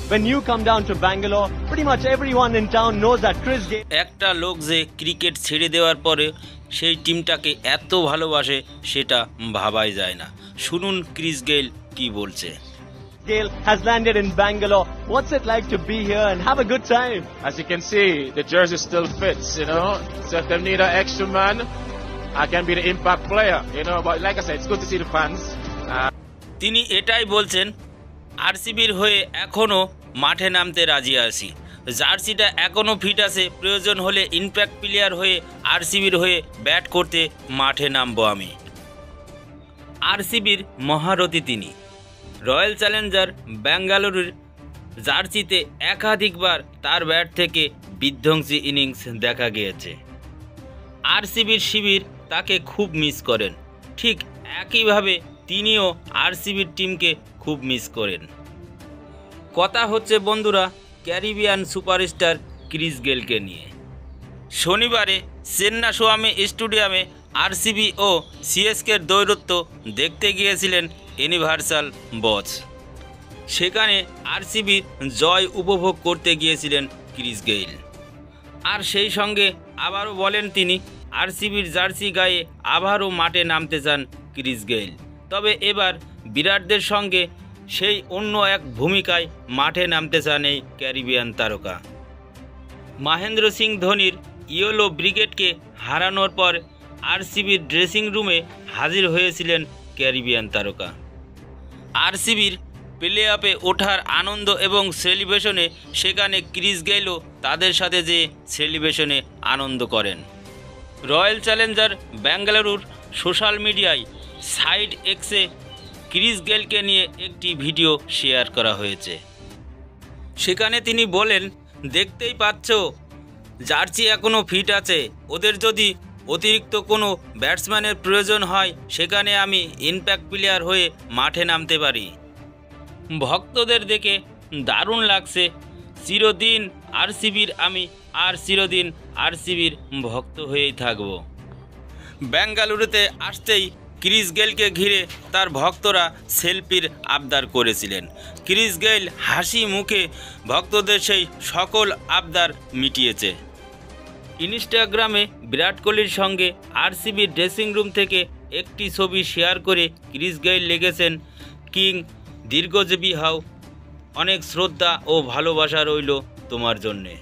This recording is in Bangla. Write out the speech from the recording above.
when you come down to Bangalore, pretty much everyone in town knows that Chris Gayle. একটা লোক যে ক্রিকেট ছেড়ে দেওয়ার পরে সেই টিমটাকে এত ভালোবাসে সেটা ভাবাই যায় না। শুনুন ক্রিস গেইল কি বলছে। Gayle has landed in Bangalore. What's it like to be here and have a good time? As you can see, the jersey still fits, you know. So if they need an extra man, I can be the impact player, you know. But like I said, it's good to see the fans. তিনি এটাই বলছেন, আরসিবির হয়ে এখনও মাঠে নামতে রাজি আছি, জার্সিটা এখনও ফিট আছে, প্রয়োজন হলে ইম্প্যাক্ট প্লেয়ার হয়ে আরসিবির হয়ে ব্যাট করতে মাঠে নামবো আমি। আরসিবির মহারথী তিনি। রয়্যাল চ্যালেঞ্জার বেঙ্গালুরুর জার্সিতে একাধিকবার তার ব্যাট থেকে বিধ্বংসী ইনিংস দেখা গিয়েছে। আরসিবির শিবির তাকে খুব মিস করেন, ঠিক একইভাবে তিনিও আরসিবির টিমকে খুব মিস করেন। কথা হচ্ছে বন্ধুরা ক্যারিবিয়ান সুপারস্টার ক্রিস গেইলকে নিয়ে। শনিবারে চেন্নাস্বামী স্টেডিয়ামে আরসিবি ও সিএসকের দ্বৈরথ দেখতে গিয়েছিলেন ইউনিভার্সাল বস। সেখানে আরসিবির জয় উপভোগ করতে গিয়েছিলেন ক্রিস গেইল। আর সেই সঙ্গে আবারও বলেন তিনি আরসিবির জার্সি গায়ে আবারও মাঠে নামতে চান ক্রিস গেইল। তবে এবার বিরাটদের সঙ্গে সেই অন্য এক ভূমিকায় মাঠে নামতে চান এই ক্যারিবিয়ান তারকা। মহেন্দ্র সিং ধোনির ইয়েলো ব্রিগেডকে হারানোর পর আরসিবির ড্রেসিং রুমে হাজির হয়েছিলেন ক্যারিবিয়ান তারকা। আরসিবির প্লে অফে ওঠার আনন্দ এবং সেলিব্রেশনে সেখানে ক্রিস গেইলও তাদের সাথে যে সেলিব্রেশনে আনন্দ করেন। রয়্যাল চ্যালেঞ্জার বেঙ্গালুরুর সোশ্যাল মিডিয়ায় সাইড এক্সে ক্রিস গেইলকে নিয়ে একটি ভিডিও শেয়ার করা হয়েছে। সেখানে তিনি বলেন, দেখতেই পাচ্ছ জার্সি এখনও ফিট আছে, ওদের যদি অতিরিক্ত কোনো ব্যাটসম্যানের প্রয়োজন হয় সেখানে আমি ইম্প্যাক্ট প্লেয়ার হয়ে মাঠে নামতে পারি। ভক্তদের দেখে দারুণ লাগছে, চিরদিন আরসিবির আমি আর চিরদিন আরসিবির ভক্ত হয়েই থাকব। বেঙ্গালুরুতে আসতেই ক্রিস গেইলকে ঘিরে তার ভক্তরা সেলফির আবদার করেছিলেন। ক্রিস গেইল হাসি মুখে ভক্তদের সেই সকল আবদার মিটিয়েছে। ইনস্টাগ্রামে বিরাট কোহলির সঙ্গে আরসিবির ড্রেসিং রুম থেকে একটি ছবি শেয়ার করে ক্রিস গেইল লিখেছেন, কিং দীর্ঘজীবী হও, অনেক শ্রদ্ধা ও ভালোবাসা রইল তোমার জন্যে।